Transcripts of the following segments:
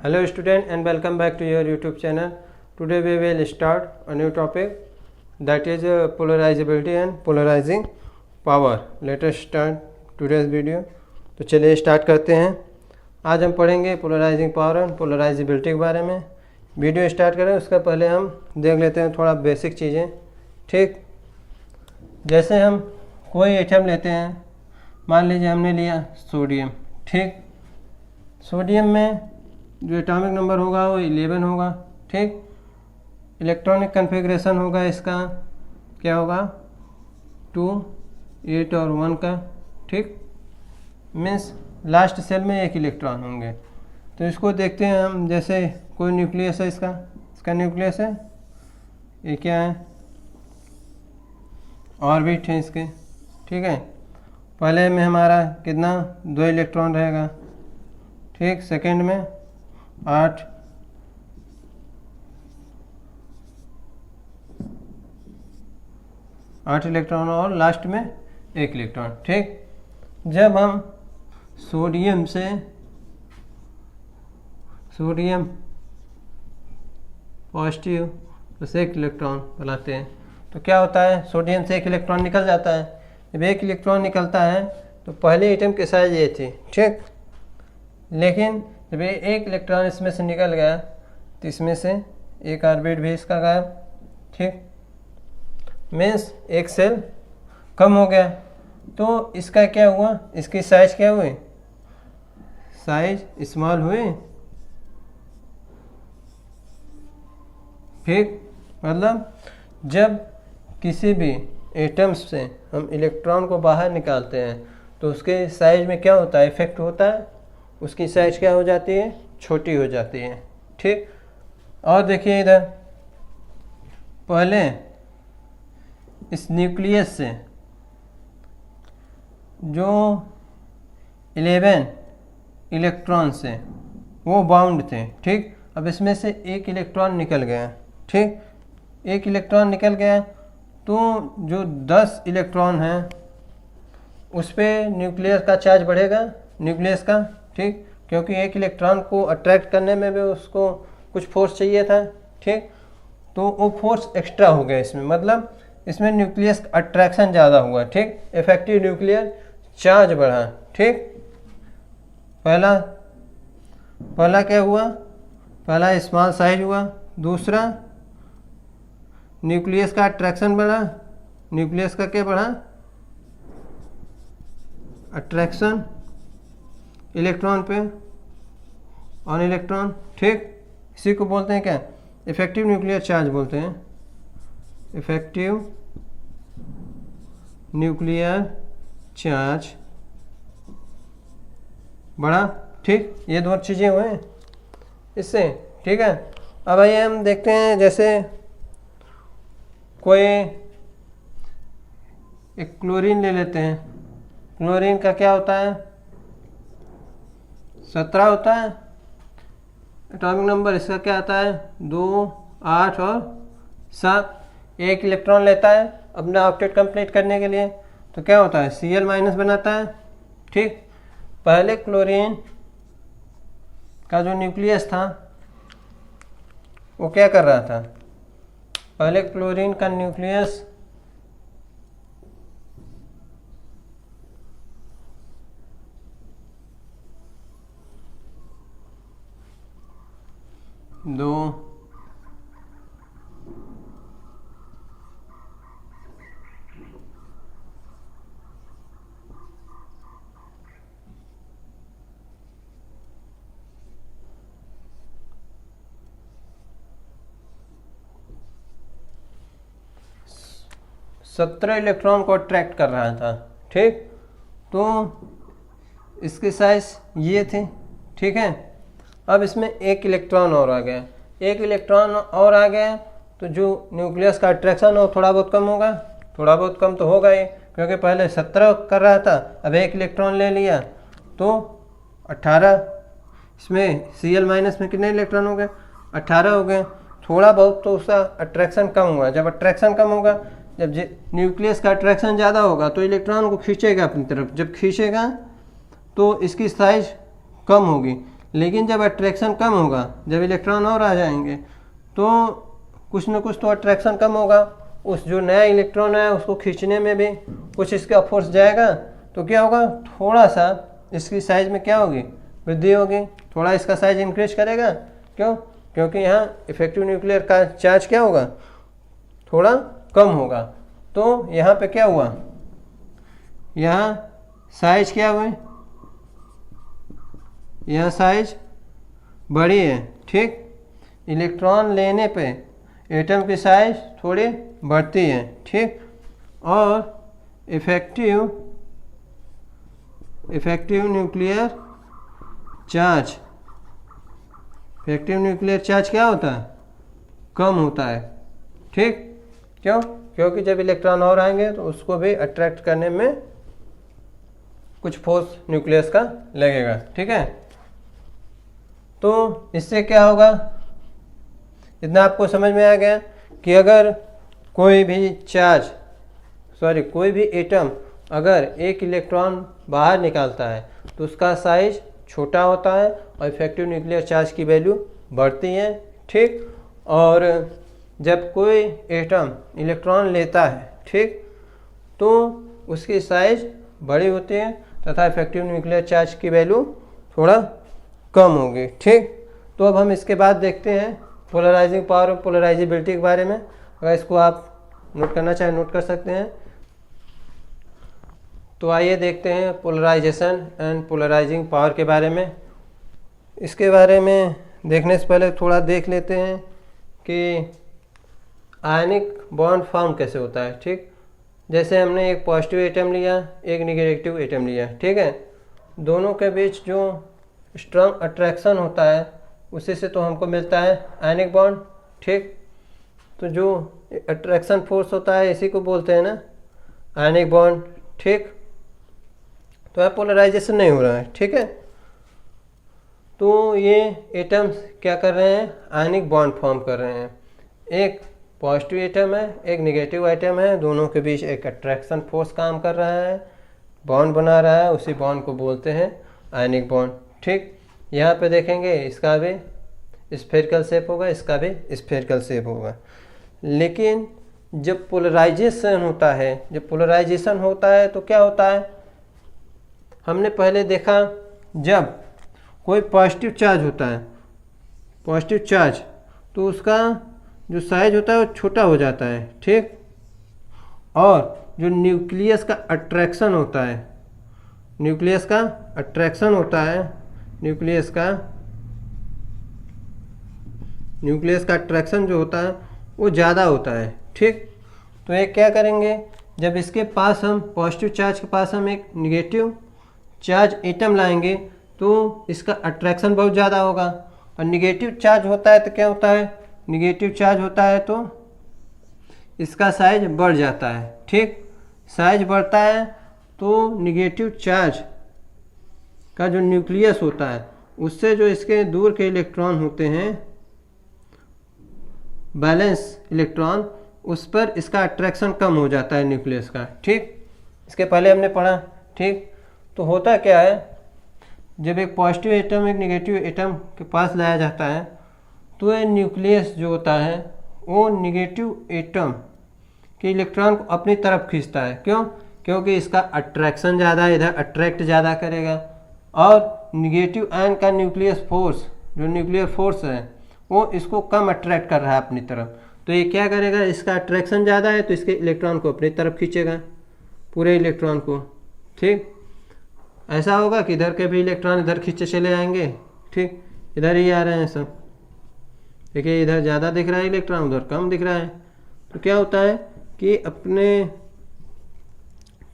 Hello student and welcome back to your YouTube channel. Today we will start a new topic that is polarizability and polarizing power. Let us start today's video. तो चलिए start करते हैं। आज हम पढ़ेंगे polarising power and polarisability के बारे में। वीडियो स्टार्ट करें उसका पहले हम देख लेते हैं थोड़ा बेसिक चीज़ें। ठीक, जैसे हम कोई एटम लेते हैं, मान लीजिए हमने लिया सोडियम। ठीक, सोडियम में जो एटॉमिक नंबर होगा वो 11 होगा। ठीक, इलेक्ट्रॉनिक कन्फिग्रेशन होगा इसका क्या होगा 2, 8 और 1 का। ठीक, मीन्स लास्ट सेल में एक इलेक्ट्रॉन होंगे। तो इसको देखते हैं हम, जैसे कोई न्यूक्लियस है, इसका न्यूक्लियस है, ये क्या है, ऑर्बिट है इसके। ठीक है, पहले में हमारा कितना 2 इलेक्ट्रॉन रहेगा। ठीक, सेकंड में 8 इलेक्ट्रॉन और लास्ट में 1 इलेक्ट्रॉन। ठीक, जब हम सोडियम पॉजिटिव प्लस 1 इलेक्ट्रॉन बनाते हैं तो क्या होता है, सोडियम से 1 इलेक्ट्रॉन निकल जाता है। जब 1 इलेक्ट्रॉन निकलता है तो पहले एटम की साइज ये थी। ठीक, लेकिन जब ये 1 इलेक्ट्रॉन इसमें से निकल गया तो इसमें से एक ऑर्बिट भी इसका गायब। ठीक, मीन्स एक सेल कम हो गया। तो इसका क्या हुआ, इसकी साइज क्या हुई, साइज स्मॉल हुई। ठीक, मतलब जब किसी भी एटम्स से हम इलेक्ट्रॉन को बाहर निकालते हैं तो उसके साइज में क्या होता है, इफेक्ट होता है, उसकी साइज क्या हो जाती है, छोटी हो जाती है। ठीक, और देखिए इधर पहले इस न्यूक्लियस से जो 11 इलेक्ट्रॉन से वो बाउंड थे। ठीक, अब इसमें से 1 इलेक्ट्रॉन निकल गया। ठीक, 1 इलेक्ट्रॉन निकल गया तो जो 10 इलेक्ट्रॉन हैं उस पर न्यूक्लियस का चार्ज बढ़ेगा, न्यूक्लियस का। ठीक, क्योंकि 1 इलेक्ट्रॉन को अट्रैक्ट करने में भी उसको कुछ फोर्स चाहिए था। ठीक, तो वो फोर्स एक्स्ट्रा हो गया इसमें, मतलब इसमें न्यूक्लियस अट्रैक्शन ज़्यादा हुआ। ठीक, इफेक्टिव न्यूक्लियर चार्ज बढ़ा। ठीक, पहला क्या हुआ, पहला स्मॉल साइज हुआ, दूसरा न्यूक्लियस का अट्रैक्शन बढ़ा। न्यूक्लियस का क्या बढ़ा, अट्रैक्शन इलेक्ट्रॉन पे ऑन इलेक्ट्रॉन। ठीक, इसी को बोलते हैं क्या, इफेक्टिव न्यूक्लियर चार्ज बोलते हैं, इफेक्टिव न्यूक्लियर चार्ज बढ़ा। ठीक, ये 2 चीज़ें हुए इससे। ठीक है, अब आइए हम देखते हैं, जैसे कोई एक क्लोरीन ले लेते हैं। क्लोरीन का क्या होता है, 17 होता है एटॉमिक नंबर। इसका क्या आता है 2, 8 और 7। 1 इलेक्ट्रॉन लेता है अपना ऑक्टेट कंप्लीट करने के लिए, तो क्या होता है Cl- बनाता है। ठीक, पहले क्लोरीन का जो न्यूक्लियस था वो क्या कर रहा था, पहले क्लोरीन का न्यूक्लियस दो सत्रह इलेक्ट्रॉन को अट्रैक्ट कर रहा था। ठीक, तो इसकी साइज ये थी। ठीक है, अब इसमें 1 इलेक्ट्रॉन और आ गया। 1 इलेक्ट्रॉन और आ गया तो जो न्यूक्लियस का अट्रैक्शन हो थोड़ा बहुत कम होगा, थोड़ा बहुत कम तो होगा ही, क्योंकि पहले 17 कर रहा था, अब 1 इलेक्ट्रॉन ले लिया तो 18। इसमें Cl- में कितने इलेक्ट्रॉन हो गए, 18 हो गए। थोड़ा बहुत तो उसका अट्रैक्शन कम हुआ। जब अट्रैक्शन कम होगा, जब न्यूक्लियस का अट्रैक्शन ज़्यादा होगा तो इलेक्ट्रॉन को खींचेगा अपनी तरफ। जब खींचेगा तो इसकी साइज कम होगी, लेकिन जब अट्रैक्शन कम होगा, जब इलेक्ट्रॉन और आ जाएंगे तो कुछ न कुछ तो अट्रैक्शन कम होगा, उस जो नया इलेक्ट्रॉन है उसको खींचने में भी कुछ इसका फोर्स जाएगा, तो क्या होगा, थोड़ा सा इसकी साइज में क्या होगी, वृद्धि होगी, थोड़ा इसका साइज इंक्रीज करेगा। क्यों? क्योंकि यहाँ इफेक्टिव न्यूक्लियर का चार्ज क्या होगा, थोड़ा कम होगा। तो यहाँ पे क्या हुआ, यहाँ साइज क्या हुई, यहाँ साइज बड़ी है, ठीक। इलेक्ट्रॉन लेने पे एटम की साइज थोड़ी बढ़ती है, ठीक। और इफेक्टिव न्यूक्लियर चार्ज क्या होता है, कम होता है, ठीक। क्यों? क्योंकि जब इलेक्ट्रॉन और आएंगे तो उसको भी अट्रैक्ट करने में कुछ फोर्स न्यूक्लियस का लगेगा, ठीक है। तो इससे क्या होगा, इतना आपको समझ में आ गया कि अगर कोई भी एटम अगर एक इलेक्ट्रॉन बाहर निकालता है तो उसका साइज छोटा होता है और इफेक्टिव न्यूक्लियर चार्ज की वैल्यू बढ़ती है, ठीक। और जब कोई एटम इलेक्ट्रॉन लेता है, ठीक, तो उसकी साइज बड़ी होती है तथा इफेक्टिव न्यूक्लियर चार्ज की वैल्यू थोड़ा कम होगी, ठीक। तो अब हम इसके बाद देखते हैं पोलराइजिंग पावर और पोलराइजेबिलिटी के बारे में। अगर इसको आप नोट करना चाहें नोट कर सकते हैं। तो आइए देखते हैं पोलराइजेशन एंड पोलराइजिंग पावर के बारे में। इसके बारे में देखने से पहले थोड़ा देख लेते हैं कि आयनिक बॉन्ड फॉर्म कैसे होता है, ठीक। जैसे हमने एक पॉजिटिव एटम लिया, एक नेगेटिव एटम लिया, ठीक है। दोनों के बीच जो स्ट्रॉन्ग अट्रैक्शन होता है उसी से तो हमको मिलता है आयनिक बॉन्ड, ठीक। तो जो अट्रैक्शन फोर्स होता है इसी को बोलते हैं ना आयनिक बॉन्ड, ठीक। तो अब पोलराइजेशन नहीं हो रहा है, ठीक है। तो ये एटम्स क्या कर रहे हैं, आयनिक बॉन्ड फॉर्म कर रहे हैं। एक पॉजिटिव एटम है, एक नेगेटिव एटम है, दोनों के बीच एक अट्रैक्शन फोर्स काम कर रहा है, बॉन्ड बना रहा है, उसी बॉन्ड को बोलते हैं आयनिक बॉन्ड, ठीक। यहाँ पे देखेंगे इसका भी स्फेरिकल शेप होगा, इसका भी स्फेरिकल शेप होगा। लेकिन जब पोलराइजेशन होता है तो क्या होता है, हमने पहले देखा जब कोई पॉजिटिव चार्ज होता है, पॉजिटिव चार्ज, तो उसका जो साइज होता है वो छोटा हो जाता है, ठीक। और जो न्यूक्लियस का अट्रैक्शन होता है, न्यूक्लियस का अट्रैक्शन जो होता है वो ज़्यादा होता है, ठीक। तो ये क्या करेंगे, जब इसके पास हम पॉजिटिव चार्ज के पास हम एक नेगेटिव चार्ज एटम लाएंगे तो इसका अट्रैक्शन बहुत ज़्यादा होगा। और नेगेटिव चार्ज होता है तो क्या होता है, नेगेटिव चार्ज होता है तो इसका साइज बढ़ जाता है, ठीक। साइज बढ़ता है तो नेगेटिव चार्ज का जो न्यूक्लियस होता है उससे जो इसके दूर के इलेक्ट्रॉन होते हैं, बैलेंस इलेक्ट्रॉन, उस पर इसका अट्रैक्शन कम हो जाता है न्यूक्लियस का, ठीक। इसके पहले हमने पढ़ा, ठीक। तो होता क्या है, जब एक पॉजिटिव एटम एक नेगेटिव एटम के पास लाया जाता है तो ये न्यूक्लियस जो होता है वो नेगेटिव एटम के इलेक्ट्रॉन को अपनी तरफ खींचता है। क्यों? क्योंकि इसका अट्रैक्शन ज़्यादा है, इधर अट्रैक्ट ज़्यादा करेगा। और नेगेटिव आयन का न्यूक्लियस फोर्स, जो न्यूक्लियर फोर्स है, वो इसको कम अट्रैक्ट कर रहा है अपनी तरफ। तो ये क्या करेगा, इसका अट्रैक्शन ज़्यादा है तो इसके इलेक्ट्रॉन को अपनी तरफ खींचेगा, पूरे इलेक्ट्रॉन को, ठीक। ऐसा होगा कि इधर के भी इलेक्ट्रॉन इधर खींचे चले आएंगे, ठीक। इधर ही आ रहे हैं सब, देखिए इधर ज़्यादा दिख रहा है इलेक्ट्रॉन, उधर कम दिख रहा है। तो क्या होता है कि अपने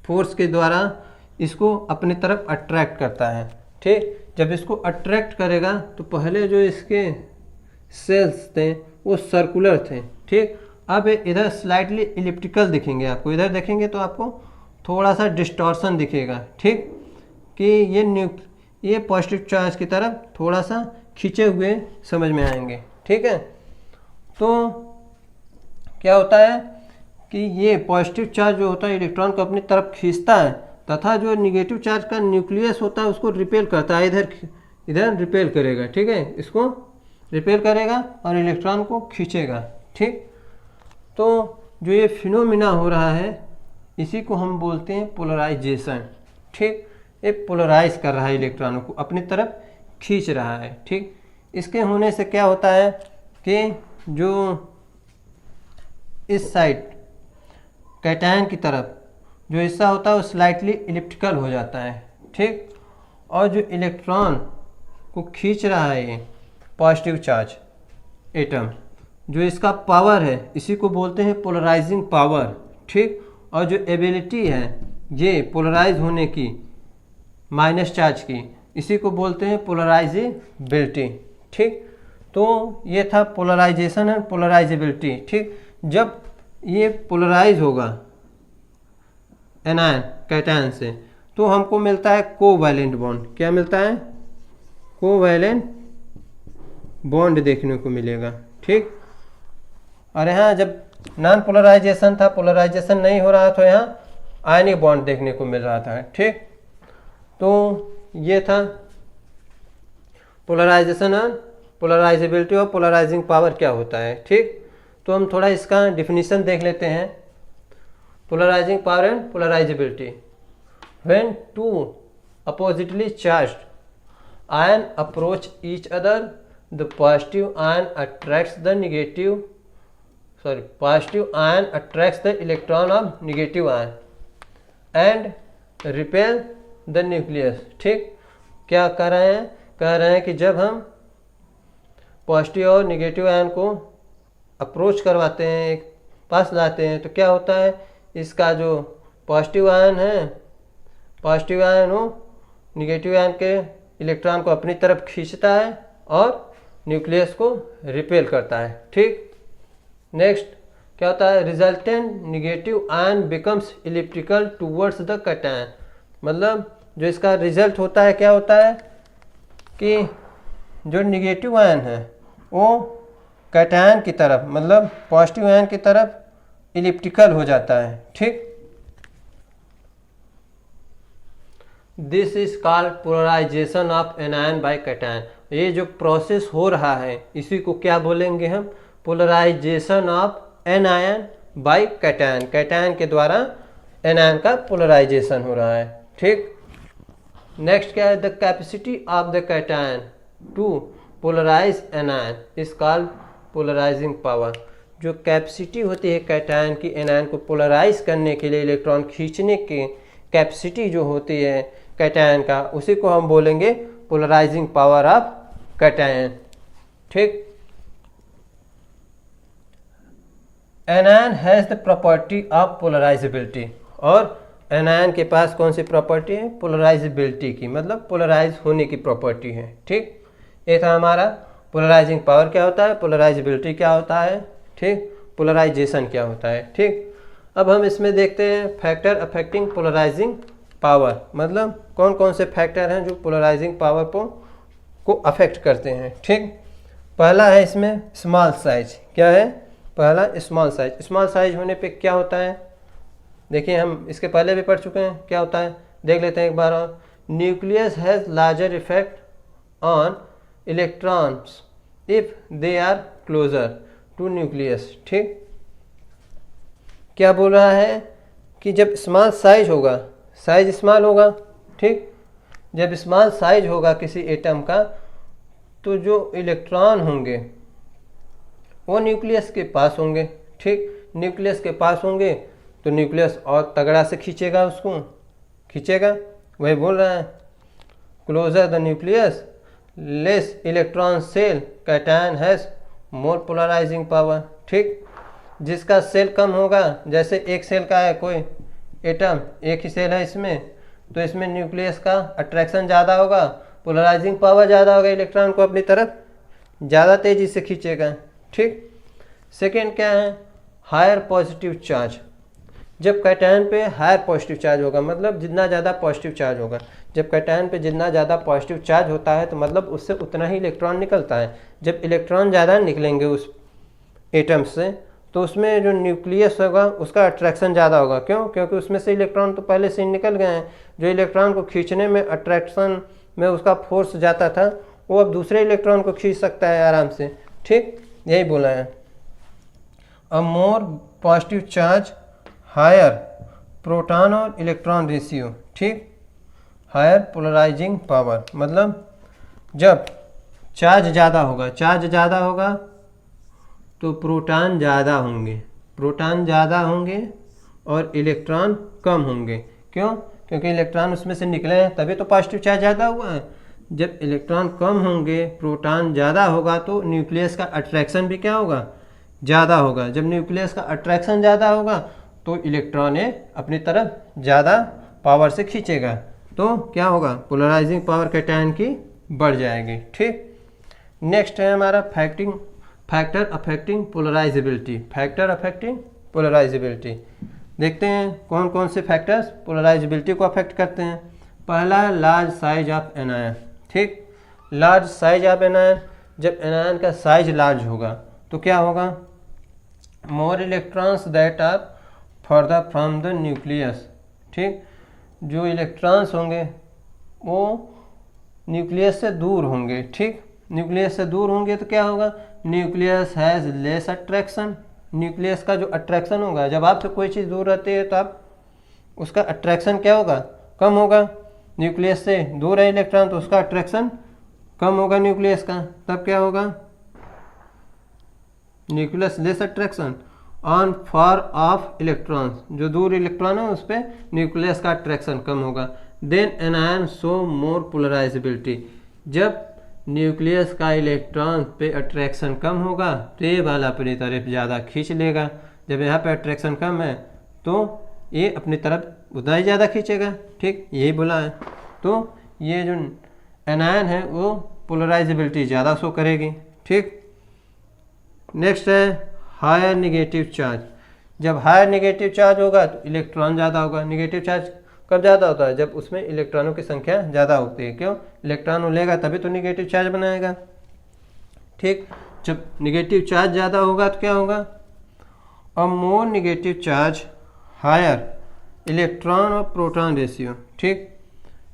फोर्स के द्वारा इसको अपनी तरफ अट्रैक्ट करता है, ठीक। जब इसको अट्रैक्ट करेगा तो पहले जो इसके सेल्स थे वो सर्कुलर थे, ठीक। अब इधर स्लाइटली इलिप्टिकल दिखेंगे आपको, इधर देखेंगे तो आपको थोड़ा सा डिस्टॉर्शन दिखेगा, ठीक, कि ये पॉजिटिव चार्ज की तरफ थोड़ा सा खींचे हुए समझ में आएंगे, ठीक है। तो क्या होता है कि ये पॉजिटिव चार्ज जो होता है इलेक्ट्रॉन को अपनी तरफ खींचता है, तथा जो नेगेटिव चार्ज का न्यूक्लियस होता है उसको रिपेल करता है, इधर इधर रिपेल करेगा, ठीक है, इसको रिपेल करेगा और इलेक्ट्रॉन को खींचेगा, ठीक। तो जो ये फिनोमिना हो रहा है इसी को हम बोलते हैं पोलराइजेशन, ठीक। ये पोलराइज कर रहा है इलेक्ट्रॉनों को, अपनी तरफ खींच रहा है, ठीक। इसके होने से क्या होता है कि जो इस साइड कैटायन की तरफ जो हिस्सा होता है वो स्लाइटली इलिप्टिकल हो जाता है, ठीक। और जो इलेक्ट्रॉन को खींच रहा है ये पॉजिटिव चार्ज एटम, जो इसका पावर है इसी को बोलते हैं पोलराइजिंग पावर, ठीक। और जो एबिलिटी है ये पोलराइज होने की माइनस चार्ज की, इसी को बोलते हैं पोलराइजेबिलिटी, ठीक। तो ये था पोलराइजेशन एंड पोलराइजेबिलिटी, ठीक। जब ये पोलराइज होगा एनायन कैटायन से तो हमको मिलता है कोवैलेंट बॉन्ड। क्या मिलता है? कोवैलेंट बॉन्ड देखने को मिलेगा, ठीक। और यहाँ जब नॉन पोलराइजेशन था, पोलराइजेशन नहीं हो रहा तो यहाँ आयनिक बॉन्ड देखने को मिल रहा था, ठीक। तो ये था पोलराइजेशन और पोलराइजेबिलिटी और पोलराइजिंग पावर क्या होता है, ठीक। तो हम थोड़ा इसका डिफिनीशन देख लेते हैं। Polarising power and polarisability, when two oppositely charged ion approach each other the positive ion attracts द positive ion attracts the electron of negative ion and repel the nucleus, ठीक। क्या कर रहे हैं? कह रहे हैं कि जब हम पॉजिटिव और नेगेटिव आयन को अप्रोच करवाते हैं, एक पास लाते हैं, तो क्या होता है, इसका जो पॉजिटिव आयन है, पॉजिटिव आयन हो नेगेटिव आयन के इलेक्ट्रॉन को अपनी तरफ खींचता है और न्यूक्लियस को रिपेल करता है, ठीक। नेक्स्ट क्या होता है, resultant negative ion becomes elliptical towards the cation. मतलब जो इसका रिजल्ट होता है क्या होता है कि जो नेगेटिव आयन है वो कैटायन की तरफ, मतलब पॉजिटिव आयन की तरफ इलिप्टिकल हो जाता है, ठीक। This is called polarisation of anion by cation. ये जो प्रोसेस हो रहा है इसी को क्या बोलेंगे हम? Polarisation of anion by cation. Cation के द्वारा एनायन का पोलराइजेशन हो रहा है, ठीक। नेक्स्ट क्या है, the capacity of the cation to polarise anion is called polarising power. जो कैपेसिटी होती है कैटायन की एनायन को पोलराइज करने के लिए, इलेक्ट्रॉन खींचने की कैपेसिटी जो होती है कैटायन का, उसी को हम बोलेंगे पोलराइजिंग पावर ऑफ कैटायन, ठीक। Anion has the property of polarisability, और एनायन के पास कौन सी प्रॉपर्टी है? पोलराइजेबिलिटी की, मतलब पोलराइज होने की प्रॉपर्टी है, ठीक। ये था हमारा पोलराइजिंग पावर क्या होता है, पोलराइजेबिलिटी क्या होता है, ठीक, पोलराइजेशन क्या होता है, ठीक। अब हम इसमें देखते हैं फैक्टर अफेक्टिंग पोलराइजिंग पावर, मतलब कौन कौन से फैक्टर हैं जो पोलराइजिंग पावर को अफेक्ट करते हैं, ठीक। पहला है इसमें स्मॉल साइज। क्या है? पहला स्मॉल साइज। स्मॉल साइज होने पे क्या होता है, देखिए हम इसके पहले भी पढ़ चुके हैं, क्या होता है देख लेते हैं एक बार और। Nucleus has larger effect on electrons if they are closer to nucleus, ठीक। क्या बोल रहा है कि जब स्मॉल साइज होगा, साइज स्मॉल होगा, ठीक, जब स्मॉल साइज होगा किसी एटम का, तो जो इलेक्ट्रॉन होंगे वो न्यूक्लियस के पास होंगे, ठीक। न्यूक्लियस के पास होंगे तो न्यूक्लियस और तगड़ा से खींचेगा, उसको खींचेगा, वही बोल रहा है closer the nucleus less electron shell cation has more polarising power, ठीक। जिसका सेल कम होगा, जैसे एक सेल का है कोई एटम, एक ही सेल है इसमें, तो इसमें न्यूक्लियस का अट्रैक्शन ज़्यादा होगा, पोलराइजिंग पावर ज़्यादा होगा, इलेक्ट्रॉन को अपनी तरफ ज़्यादा तेज़ी से खींचेगा, ठीक। सेकेंड क्या है, हायर पॉजिटिव चार्ज। जब कैटायन पे हायर पॉजिटिव चार्ज होगा, मतलब जितना ज़्यादा पॉजिटिव चार्ज होगा, जब कैटायन पे जितना ज़्यादा पॉजिटिव चार्ज होता है तो मतलब उससे उतना ही इलेक्ट्रॉन निकलता है। जब इलेक्ट्रॉन ज़्यादा निकलेंगे उस एटम से तो उसमें जो न्यूक्लियस होगा उसका अट्रैक्शन ज़्यादा होगा। क्यों? क्योंकि उसमें से इलेक्ट्रॉन तो पहले से ही निकल गए हैं। जो इलेक्ट्रॉन को खींचने में अट्रैक्शन में उसका फोर्स जाता था वो अब दूसरे इलेक्ट्रॉन को खींच सकता है आराम से। ठीक, यही बोला है। A more positive charge higher proton और इलेक्ट्रॉन रेशियो। ठीक, हायर पोलराइजिंग पावर मतलब जब चार्ज ज़्यादा होगा तो प्रोटॉन ज़्यादा होंगे और इलेक्ट्रॉन कम होंगे। क्यों? क्योंकि इलेक्ट्रॉन उसमें से निकले हैं तभी तो पॉजिटिव चार्ज ज़्यादा हुआ है। जब इलेक्ट्रॉन कम होंगे, प्रोटॉन ज़्यादा होगा तो न्यूक्लियस का अट्रैक्शन भी क्या होगा? ज़्यादा होगा। जब न्यूक्लियस का अट्रैक्शन ज़्यादा होगा तो इलेक्ट्रॉन अपनी तरफ ज़्यादा पावर से खींचेगा, तो क्या होगा? पोलराइजिंग पावर कैटायन की बढ़ जाएगी। ठीक, नेक्स्ट है हमारा फैक्टर अफेक्टिंग पोलराइजेबिलिटी। देखते हैं कौन कौन से फैक्टर्स पोलराइजेबिलिटी को अफेक्ट करते हैं। पहला है लार्ज साइज ऑफ एनायन। ठीक, लार्ज साइज ऑफ एनायन, जब एनायन का साइज लार्ज होगा तो क्या होगा? More electrons that are further from the nucleus. ठीक, जो इलेक्ट्रॉन्स होंगे वो न्यूक्लियस से दूर होंगे। ठीक, न्यूक्लियस से दूर होंगे तो क्या होगा? Nucleus has less attraction. Nucleus का जो अट्रैक्शन होगा, जब आपसे कोई चीज़ दूर रहती है तो आप उसका अट्रैक्शन क्या होगा? कम होगा। न्यूक्लियस से दूर है इलेक्ट्रॉन तो उसका अट्रैक्शन कम होगा न्यूक्लियस का, तब क्या होगा? Nucleus less attraction on far of electrons, जो दूर इलेक्ट्रॉन है उस पर न्यूक्लियस का अट्रैक्शन कम होगा। Then anion show more polarisability, जब न्यूक्लियस का इलेक्ट्रॉन पे अट्रैक्शन कम होगा तो ये वाला अपनी तरफ ज़्यादा खींच लेगा। जब यहाँ पे अट्रैक्शन कम है तो ये अपनी तरफ उतना ही ज़्यादा खींचेगा। ठीक, यही बोला है। तो ये जो एनायन है वो पोलराइजेबिलिटी ज़्यादा शो करेगी। ठीक, नेक्स्ट है हायर निगेटिव चार्ज। जब हायर निगेटिव चार्ज होगा तो इलेक्ट्रॉन ज़्यादा होगा। निगेटिव चार्ज कब ज़्यादा होता है? जब उसमें इलेक्ट्रॉनों की संख्या ज़्यादा होती है। क्यों? इलेक्ट्रॉन लेगा तभी तो निगेटिव चार्ज बनाएगा। ठीक, जब निगेटिव चार्ज ज़्यादा होगा तो क्या होगा? अ मोर निगेटिव चार्ज हायर इलेक्ट्रॉन और प्रोटॉन रेशियो। ठीक,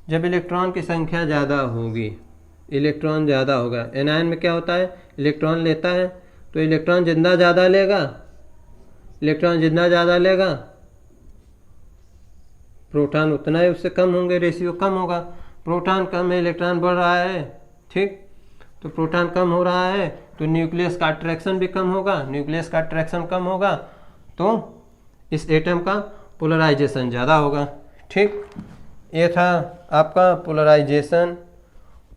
जब इलेक्ट्रॉन की संख्या ज़्यादा होगी, इलेक्ट्रॉन ज़्यादा होगा। एनायन में क्या होता है? इलेक्ट्रॉन लेता है तो इलेक्ट्रॉन जितना ज़्यादा लेगा प्रोटॉन उतना ही उससे कम होंगे, रेशियो कम होगा। प्रोटॉन कम है, इलेक्ट्रॉन बढ़ रहा है। ठीक, तो प्रोटॉन कम हो रहा है तो न्यूक्लियस का अट्रैक्शन भी कम होगा। न्यूक्लियस का अट्रैक्शन कम होगा तो इस एटम का पोलराइजेशन ज़्यादा होगा। ठीक, ये था आपका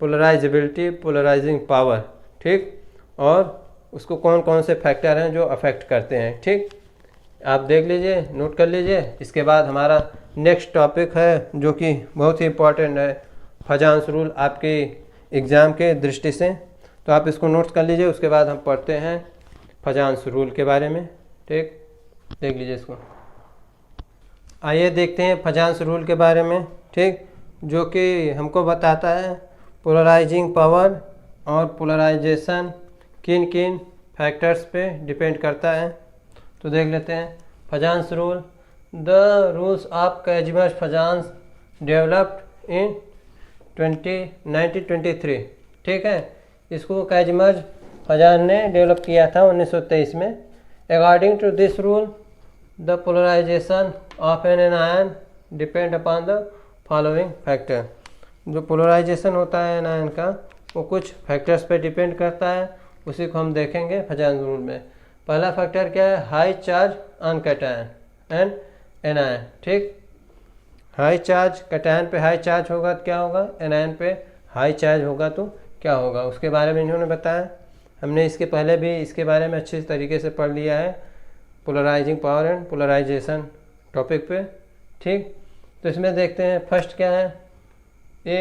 पोलराइजेबिलिटी, पोलराइजिंग पावर। ठीक, और उसको कौन कौन से फैक्टर हैं जो अफेक्ट करते हैं। ठीक, आप देख लीजिए, नोट कर लीजिए। इसके बाद हमारा नेक्स्ट टॉपिक है जो कि बहुत ही इम्पोर्टेंट है, फजांस रूल आपके एग्ज़ाम के दृष्टि से, तो आप इसको नोट कर लीजिए। उसके बाद हम पढ़ते हैं फजांस रूल के बारे में। ठीक, देख लीजिए इसको। आइए देखते हैं फजांस रूल के बारे में। ठीक, जो कि हमको बताता है पोलराइजिंग पावर और पोलराइजेशन किन किन फैक्टर्स पे डिपेंड करता है। तो देख लेते हैं Fajans rule. The rules of Kazimierz Fajans developed in 1923। ठीक है, इसको कैज़िमर-फजांस ने डेवलप किया था 1923 में। According to this rule the polarisation of an anion depend upon the following factor. जो पोलराइजेशन होता है एनायन का वो कुछ फैक्टर्स पे डिपेंड करता है, उसी को हम देखेंगे फजांस रूल में। पहला फैक्टर क्या है? High charge on cation and anion. ठीक, हाई चार्ज कैटायन पे हाई चार्ज होगा तो क्या होगा? एनायन पे हाई चार्ज होगा तो क्या होगा? उसके बारे में इन्होंने बताया। हमने इसके पहले भी इसके बारे में अच्छे तरीके से पढ़ लिया है, polarising power and polarisation topic पे। ठीक, तो इसमें देखते हैं फर्स्ट क्या है? A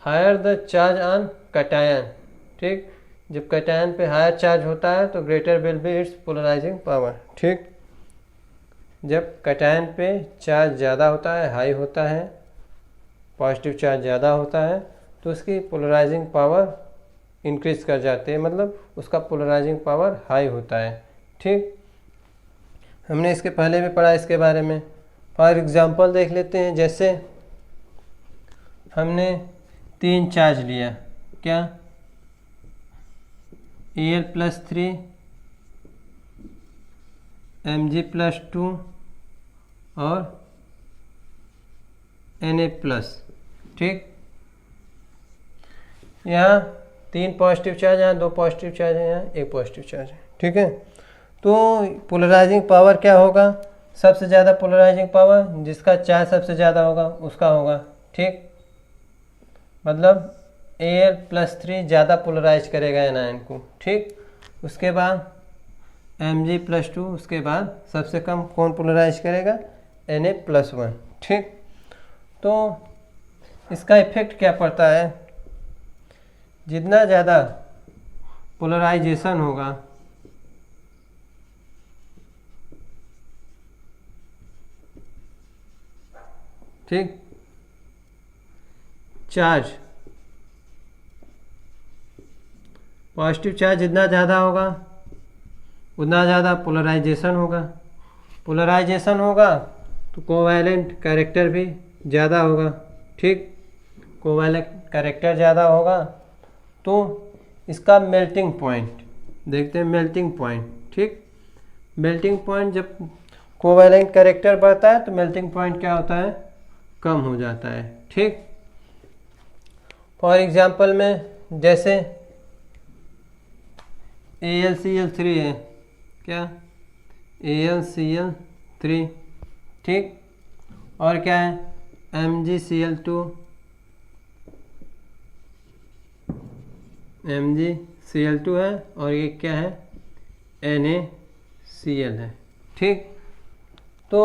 higher the charge on cation. ठीक, जब कैटायन पे हायर चार्ज होता है तो greater will be its polarising power. ठीक, जब कैटायन पे चार्ज ज़्यादा होता है, हाई होता है, पॉजिटिव चार्ज ज़्यादा होता है तो उसकी पोलराइजिंग पावर इंक्रीज कर जाती है, मतलब उसका पोलराइजिंग पावर हाई होता है। ठीक, हमने इसके पहले भी पढ़ा इसके बारे में। फॉर एग्जांपल देख लेते हैं, जैसे हमने 3 चार्ज लिया, क्या Al+3 Mg+2 और Na+, ठीक। यहाँ 3 पॉजिटिव चार्ज, यहाँ 2 पॉजिटिव चार्ज है, यहाँ 1 पॉजिटिव चार्ज है, ठीक है। तो पोलराइजिंग पावर क्या होगा, सबसे ज़्यादा पोलराइजिंग पावर जिसका चार्ज सबसे ज़्यादा होगा उसका होगा, ठीक। मतलब Al+3 ज़्यादा पोलराइज करेगा एनायन को, ठीक। उसके बाद Mg+2, उसके बाद सबसे कम कौन पोलराइज करेगा, Na+1, ठीक। तो इसका इफेक्ट क्या पड़ता है, जितना ज़्यादा पोलराइजेशन होगा ठीक, चार्ज पॉजिटिव चार्ज जितना ज़्यादा होगा उतना ज़्यादा पोलराइजेशन होगा। पोलराइजेशन होगा तो कोवैलेंट कैरेक्टर भी ज़्यादा होगा, ठीक। कोवैलेंट कैरेक्टर ज़्यादा होगा तो इसका मेल्टिंग पॉइंट देखते हैं, मेल्टिंग पॉइंट, ठीक। मेल्टिंग पॉइंट जब कोवैलेंट कैरेक्टर बढ़ता है तो मेल्टिंग पॉइंट क्या होता है, कम हो जाता है, ठीक। फॉर एग्जांपल में जैसे AlCl3 है, क्या AlCl3, ठीक। और क्या है MgCl2, MgCl2 है, और ये क्या है NaCl है, ठीक। तो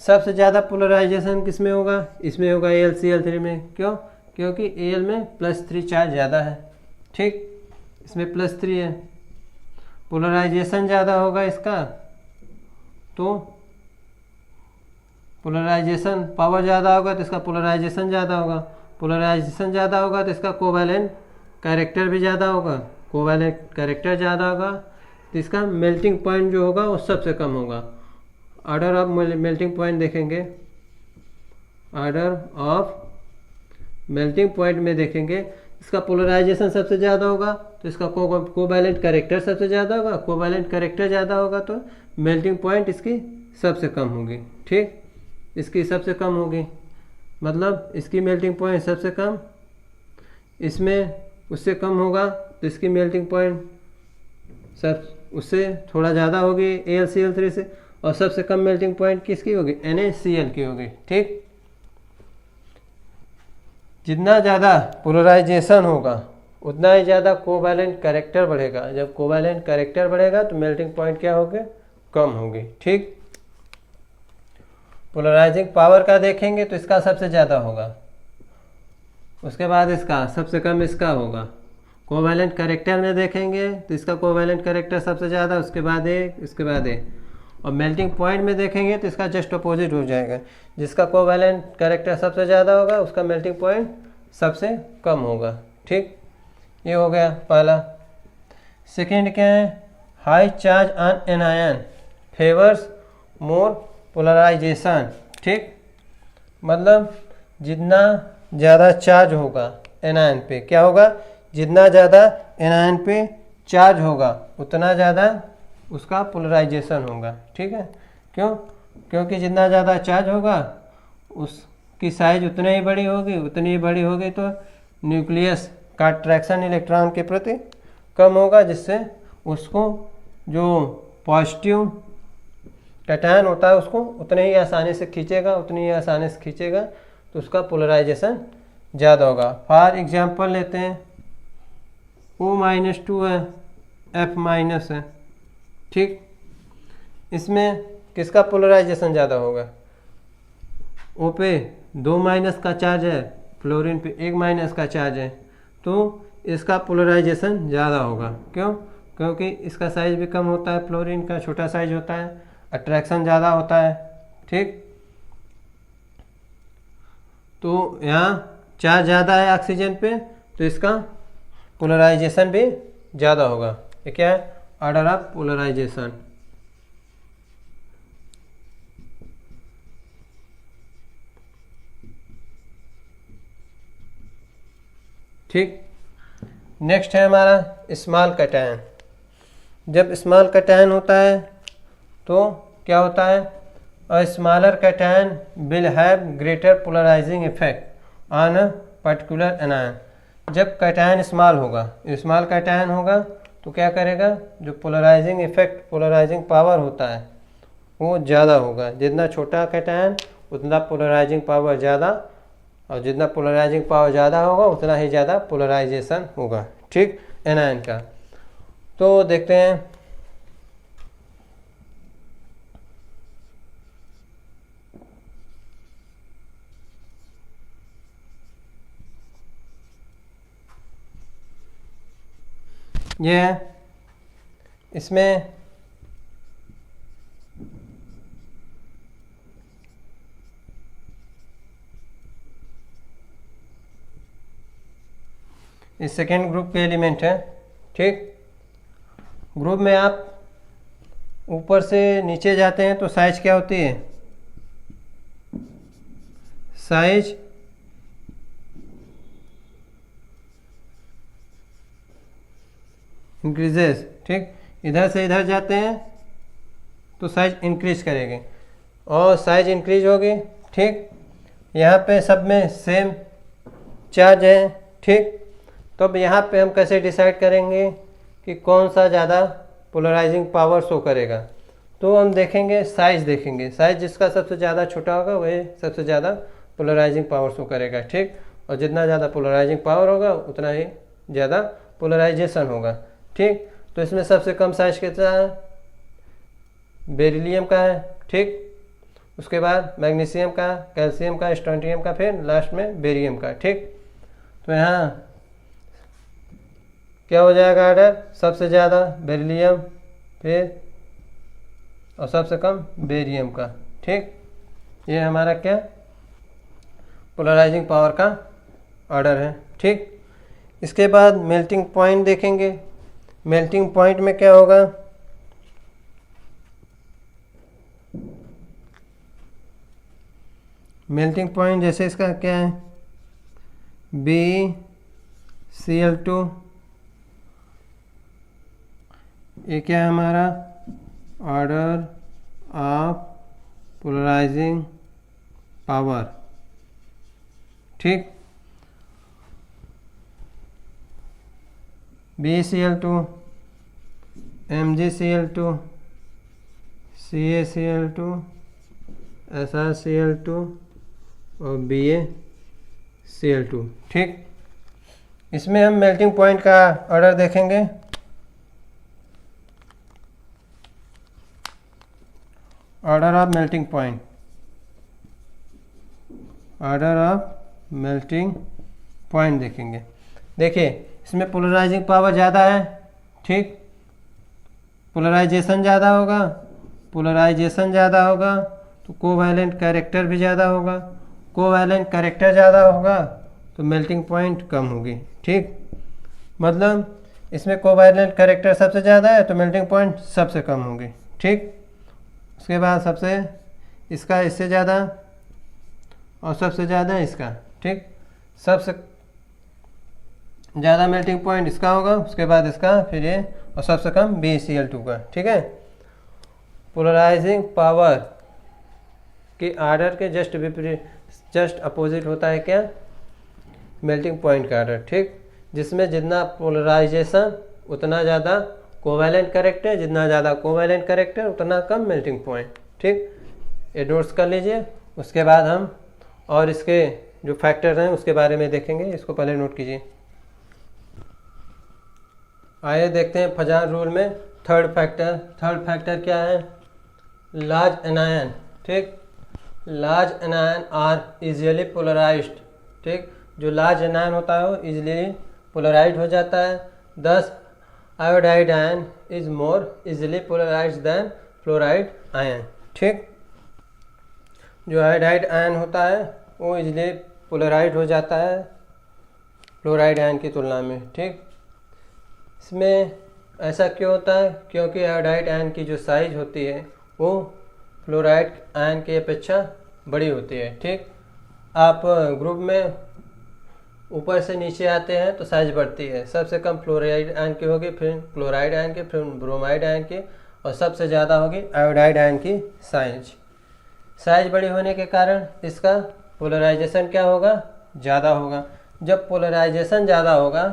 सबसे ज़्यादा पोलराइजेशन किस में होगा, इसमें होगा AlCl3 में, क्यों, क्योंकि Al में +3 चार्ज ज़्यादा है, ठीक। इसमें +3 है, पोलराइजेशन ज़्यादा होगा इसका तो पोलराइजेशन पावर ज़्यादा होगा तो इसका पोलराइजेशन ज़्यादा होगा, पोलराइजेशन ज़्यादा होगा तो इसका कोवैलेंट कैरेक्टर भी ज़्यादा होगा, कोवैलेंट कैरेक्टर ज़्यादा होगा तो इसका मेल्टिंग पॉइंट जो होगा वो सबसे कम होगा। ऑर्डर ऑफ मेल्टिंग पॉइंट देखेंगे, ऑर्डर ऑफ मेल्टिंग पॉइंट में देखेंगे इसका पोलराइजेशन सबसे ज़्यादा होगा तो इसका कोवैलेंट कैरेक्टर सबसे ज़्यादा होगा, कोवैलेंट कैरेक्टर ज़्यादा होगा तो मेल्टिंग पॉइंट इसकी सबसे कम होगी, ठीक। इसकी सबसे कम होगी, मतलब इसकी मेल्टिंग पॉइंट सबसे कम, इसमें उससे कम होगा तो इसकी मेल्टिंग पॉइंट सब उससे थोड़ा ज़्यादा होगी AlCl3 से, और सबसे कम मेल्टिंग पॉइंट किसकी होगी, NaCl की होगी, ठीक। जितना ज़्यादा पोलराइजेशन होगा उतना ही ज़्यादा कोवैलेंट कैरेक्टर बढ़ेगा, जब कोवैलेंट कैरेक्टर बढ़ेगा तो मेल्टिंग पॉइंट क्या होगी, कम होगी, ठीक। पोलराइजिंग पावर का देखेंगे तो इसका सबसे ज़्यादा होगा, उसके बाद इसका सबसे कम इसका होगा। कोवैलेंट कैरेक्टर में देखेंगे तो इसका कोवैलेंट कैरेक्टर सबसे ज़्यादा, उसके बाद उसके बाद और मेल्टिंग पॉइंट में देखेंगे तो इसका जस्ट अपोजिट हो जाएगा, जिसका कोवैलेंट कैरेक्टर सबसे ज़्यादा होगा उसका मेल्टिंग पॉइंट सबसे कम होगा, ठीक। ये हो गया पहला। सेकेंड क्या है, high charge on anion favours more polarisation, ठीक। मतलब जितना ज़्यादा चार्ज होगा एनायन पे, क्या होगा, जितना ज़्यादा एनायन पे चार्ज होगा उतना ज़्यादा उसका पोलराइजेशन होगा, ठीक है। क्यों, क्योंकि जितना ज़्यादा चार्ज होगा उसकी साइज उतनी ही बड़ी होगी, उतनी ही बड़ी होगी तो न्यूक्लियस का अट्रैक्शन इलेक्ट्रॉन के प्रति कम होगा, जिससे उसको जो पॉजिटिव कैटायन होता है उसको उतने ही आसानी से खींचेगा, उतनी ही आसानी से खींचेगा तो उसका पोलराइजेशन ज़्यादा होगा। फॉर एग्जांपल लेते हैं O-2 है, F- है, ठीक। इसमें किसका पोलराइजेशन ज़्यादा होगा, O पे 2 माइनस का चार्ज है, फ्लोरीन पे 1 माइनस का चार्ज है, तो इसका पोलराइजेशन ज़्यादा होगा, क्यों, क्योंकि इसका साइज भी कम होता है, फ्लोरीन का छोटा साइज होता है, अट्रैक्शन ज़्यादा होता है, ठीक। तो यहाँ चार्ज ज़्यादा है ऑक्सीजन पे तो इसका पोलराइजेशन भी ज़्यादा होगा। ये क्या है, ऑर्डर ऑफ पोलराइजेशन। ठीक। नेक्स्ट है हमारा स्मॉल कैटायन। जब स्मॉल कैटायन होता है तो क्या होता है, a smaller cation will have greater polarising effect on a particular anion. जब कैटायन स्मॉल होगा, स्मॉल कैटायन होगा तो क्या करेगा, जो पोलराइजिंग इफेक्ट, पोलराइजिंग पावर होता है वो ज़्यादा होगा। जितना छोटा कैटायन उतना पोलराइजिंग पावर ज़्यादा, और जितना पोलराइजिंग पावर ज़्यादा होगा उतना ही ज़्यादा पोलराइजेशन होगा, ठीक, एनायन का। तो देखते हैं ये है, इसमें इस सेकेंड ग्रुप के एलिमेंट है, ठीक। ग्रुप में आप ऊपर से नीचे जाते हैं तो साइज क्या होती है, साइज इंक्रीजेस, ठीक। इधर से इधर जाते हैं तो साइज इंक्रीज करेंगे और साइज इंक्रीज होगी, ठीक। यहाँ पे सब में सेम चार्ज है, ठीक। तो अब यहाँ पे हम कैसे डिसाइड करेंगे कि कौन सा ज़्यादा पोलराइजिंग पावर शो करेगा। तो हम देखेंगे, साइज देखेंगे, साइज जिसका सबसे ज़्यादा छोटा होगा वही सबसे ज़्यादा पोलराइजिंग पावर शो करेगा, ठीक। और जितना ज़्यादा पोलराइजिंग पावर होगा उतना ही ज़्यादा पोलराइजेशन होगा, ठीक। तो इसमें सबसे कम साइज कितना है, बेरिलियम का है, ठीक। उसके बाद मैग्नीशियम का, कैल्शियम का, स्ट्रोंटियम का, फिर लास्ट में बेरियम का, ठीक। तो यहाँ क्या हो जाएगा ऑर्डर, सबसे ज़्यादा बेरिलियम, फिर और सबसे कम बेरियम का, ठीक। ये हमारा क्या पोलराइजिंग पावर का ऑर्डर है, ठीक। इसके बाद मेल्टिंग पॉइंट देखेंगे। मेल्टिंग पॉइंट में क्या होगा, मेल्टिंग पॉइंट जैसे इसका क्या है, BeCl2, ये क्या है हमारा ऑर्डर ऑफ पोलराइजिंग पावर, ठीक। BeCl2, MgCl2, CaCl2, SrCl2 और BaCl2, ठीक। इसमें हम मेल्टिंग पॉइंट का ऑर्डर देखेंगे। Order of melting point, order of melting point देखेंगे। देखिए इसमें पोलराइजिंग पावर ज़्यादा है, ठीक। पोलराइजेशन ज़्यादा होगा, पोलराइजेशन ज़्यादा होगा तो कोवैलेंट कैरेक्टर भी ज़्यादा होगा, कोवैलेंट कैरेक्टर ज़्यादा होगा तो मेल्टिंग पॉइंट कम होगी, ठीक। मतलब इसमें कोवैलेंट कैरेक्टर सबसे ज़्यादा है तो मेल्टिंग पॉइंट सबसे कम होगी, ठीक। उसके बाद सबसे इसका इससे ज़्यादा और सबसे ज़्यादा इसका, ठीक। सबसे ज़्यादा मेल्टिंग पॉइंट इसका होगा, उसके बाद इसका, फिर ये, और सबसे कम BeCl2 का, ठीक है। पोलराइजिंग पावर के ऑर्डर के जस्ट विपरीत, जस्ट अपोजिट होता है क्या, मेल्टिंग पॉइंट का ऑर्डर, ठीक। जिसमें जितना पोलराइजेशन उतना ज़्यादा कोवैलेंट कैरेक्टर, जितना ज़्यादा कोवैलेंट कैरेक्टर उतना कम मेल्टिंग पॉइंट, ठीक। ये नोट्स कर लीजिए। उसके बाद हम और इसके जो फैक्टर हैं उसके बारे में देखेंगे, इसको पहले नोट कीजिए। आइए देखते हैं फजान रूल में थर्ड फैक्टर। थर्ड फैक्टर क्या है, लार्ज एनायन, ठीक। Large anion are easily polarised, ठीक। जो लार्ज एनायन होता है वो इजीली पोलराइज हो जाता है। 10 iodide ion is more easily polarised than fluoride ion, ठीक। जो आयोडाइड आयन होता है वो इजीली पोलराइज हो जाता है फ्लोराइड आयन की तुलना में, ठीक। इसमें ऐसा क्यों होता है, क्योंकि आयोडाइड आयन की जो साइज होती है वो फ्लोराइड आयन की अपेक्षा बड़ी होती है, ठीक। आप ग्रुप में ऊपर से नीचे आते हैं तो साइज बढ़ती है। सबसे कम फ्लोराइड आयन की होगी, फिर क्लोराइड आयन की, फिर ब्रोमाइड आयन की, और सबसे ज़्यादा होगी आयोडाइड आयन की साइज बड़ी होने के कारण इसका पोलराइजेशन क्या होगा, ज़्यादा होगा। जब पोलराइजेशन ज़्यादा होगा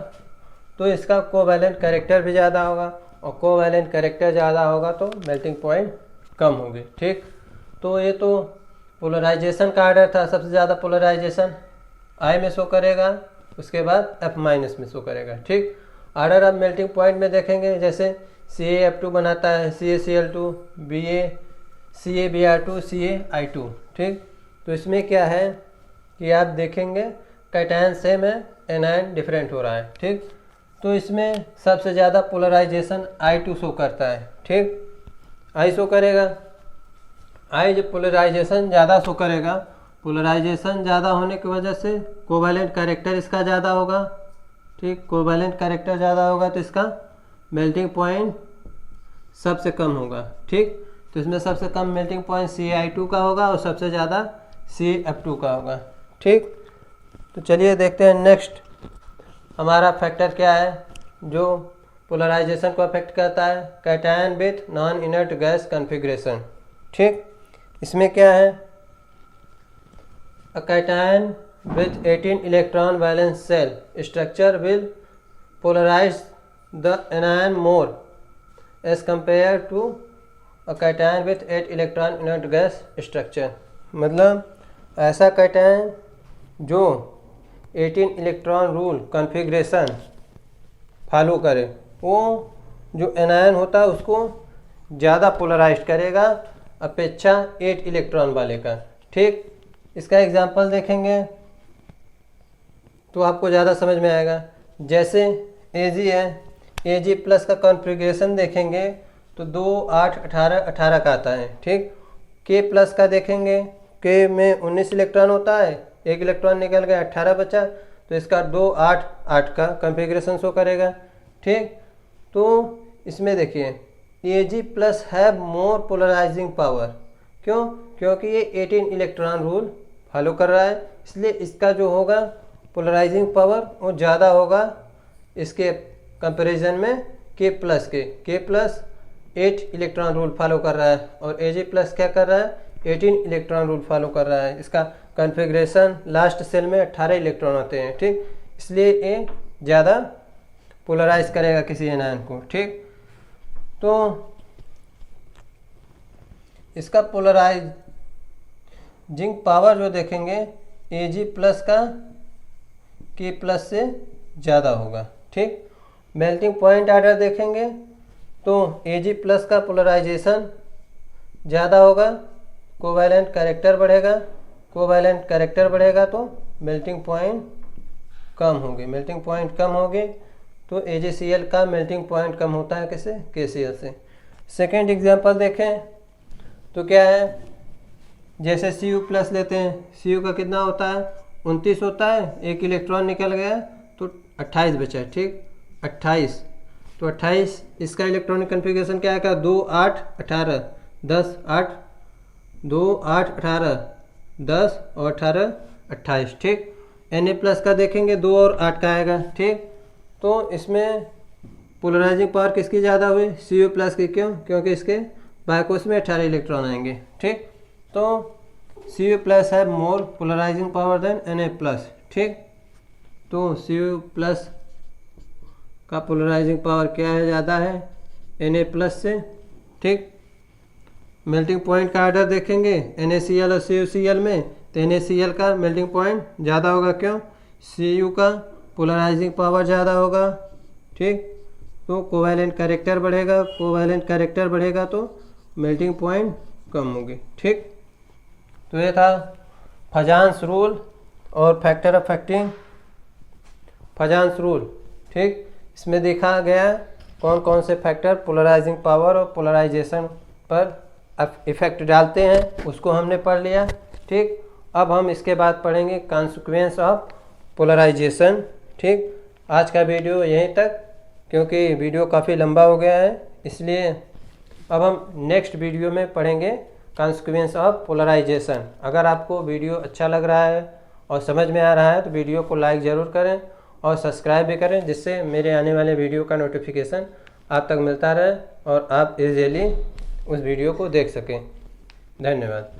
तो इसका कोवैलेंट कैरेक्टर भी ज़्यादा होगा, और कोवैलेंट कैरेक्टर ज़्यादा होगा तो मेल्टिंग पॉइंट कम होगी। ठीक, तो ये तो पोलराइजेशन का आर्डर था। सबसे ज़्यादा पोलराइजेशन I में शो करेगा, उसके बाद F- में शो करेगा। ठीक, आर्डर अब मेल्टिंग पॉइंट में देखेंगे। जैसे CaF2 बनाता है, CaCl2, CaBr2, CaI2। ठीक, तो इसमें क्या है कि आप देखेंगे कैटायन सेम है, एनायन डिफरेंट हो रहा है। ठीक, तो इसमें सबसे ज़्यादा पोलराइजेशन I2 शो करता है। ठीक, I शो करेगा। I जब पोलराइजेशन ज़्यादा शो करेगा, पोलराइजेशन ज़्यादा होने की वजह से कोवैलेंट कैरेक्टर इसका ज़्यादा होगा। ठीक, कोवैलेंट कैरेक्टर ज़्यादा होगा तो इसका मेल्टिंग पॉइंट सबसे कम होगा। ठीक, तो इसमें सबसे कम मेल्टिंग पॉइंट CaI2 का होगा और सबसे ज़्यादा CaF2 का होगा। ठीक, तो चलिए देखते हैं नेक्स्ट हमारा फैक्टर क्या है जो पोलराइजेशन को अफेक्ट करता है। Cation with non inert gas configuration. ठीक, इसमें क्या है, a cation with 18 electron valence shell structure will polarise the anion more as compare to a cation with 8 electron inert gas structure. मतलब ऐसा कैटायन जो 18 इलेक्ट्रॉन रूल कॉन्फ़िगरेशन फॉलो करे, वो जो एनायन होता है उसको ज़्यादा पोलराइज करेगा अपेक्षा 8 इलेक्ट्रॉन वाले का। ठीक, इसका एग्जांपल देखेंगे तो आपको ज़्यादा समझ में आएगा। जैसे Ag है, Ag प्लस का कॉन्फ़िगरेशन देखेंगे तो 2, 8, 18, 18 का आता है। ठीक, K प्लस का देखेंगे, K में 19 इलेक्ट्रॉन होता है, एक इलेक्ट्रॉन निकल गया, 18 बचा, तो इसका 2, 8, 8 का कॉन्फ़िगरेशन शो करेगा। ठीक, तो इसमें देखिए Ag प्लस है मोर पोलराइजिंग पावर। क्यों? क्योंकि ये 18 इलेक्ट्रॉन रूल फॉलो कर रहा है, इसलिए इसका जो होगा पोलराइजिंग पावर वो ज़्यादा होगा इसके कंपैरिजन में K प्लस के। K plus 8 electron rule follow कर रहा है और Ag प्लस क्या कर रहा है, 18 इलेक्ट्रॉन रूल फॉलो कर रहा है। इसका कॉन्फ़िगरेशन लास्ट सेल में 18 इलेक्ट्रॉन होते हैं। ठीक, इसलिए ये ज़्यादा पोलराइज करेगा किसी एनायन को। ठीक, तो इसका पोलराइजिंग पावर जो देखेंगे Ag प्लस का K प्लस से ज़्यादा होगा। ठीक, मेल्टिंग पॉइंट आर्डर देखेंगे तो Ag प्लस का पोलराइजेशन ज़्यादा होगा, कोवैलेंट कैरेक्टर बढ़ेगा, कोवैलेंट कैरेक्टर बढ़ेगा तो मेल्टिंग पॉइंट कम होगी। मेल्टिंग पॉइंट कम होगी तो AgCl का मेल्टिंग पॉइंट कम होता है किससे, KCl से। सेकेंड एग्जांपल देखें तो क्या है, जैसे Cu प्लस लेते हैं, Cu का कितना होता है, 29 होता है, एक इलेक्ट्रॉन निकल गया तो 28 बचा। ठीक, 28, तो 28 इसका इलेक्ट्रॉनिक कन्फिग्रेशन क्या आएगा, 2, 8, 18, 10, 8, 2, 8, 18, 10 और 18, 28। ठीक, Na प्लस का देखेंगे 2 और 8 का आएगा। ठीक, तो इसमें पोलराइजिंग पावर किसकी ज़्यादा हुई, Cu प्लस की। क्यों? क्योंकि इसके बायकोस में 18 इलेक्ट्रॉन आएंगे। ठीक, तो Cu प्लस है more polarising power than Na plus. ठीक, तो Cu प्लस का पोलराइजिंग पावर क्या है, ज़्यादा है Na प्लस से। ठीक, मेल्टिंग पॉइंट का आर्डर देखेंगे NaCl और CuCl में, तो NaCl का मेल्टिंग पॉइंट ज़्यादा होगा। क्यों? Cu का पोलराइजिंग पावर ज़्यादा होगा। ठीक, तो कोवैलेंट कैरेक्टर बढ़ेगा, कोवैलेंट कैरेक्टर बढ़ेगा तो मेल्टिंग पॉइंट कम होगी। ठीक, तो ये था फजान्स रूल और फैक्टर अफेक्टिंग फजान्स रूल। ठीक, इसमें देखा गया कौन कौन से फैक्टर पोलराइजिंग पावर और पोलराइजेशन पर इफ़ेक्ट डालते हैं, उसको हमने पढ़ लिया। ठीक, अब हम इसके बाद पढ़ेंगे कॉन्सिक्वेंस ऑफ पोलराइजेशन। ठीक, आज का वीडियो यहीं तक, क्योंकि वीडियो काफ़ी लंबा हो गया है, इसलिए अब हम नेक्स्ट वीडियो में पढ़ेंगे कॉन्सिक्वेंस ऑफ पोलराइजेशन। अगर आपको वीडियो अच्छा लग रहा है और समझ में आ रहा है तो वीडियो को लाइक ज़रूर करें और सब्सक्राइब भी करें, जिससे मेरे आने वाले वीडियो का नोटिफिकेशन आप तक मिलता रहे और आप इजीली उस वीडियो को देख सकें। धन्यवाद।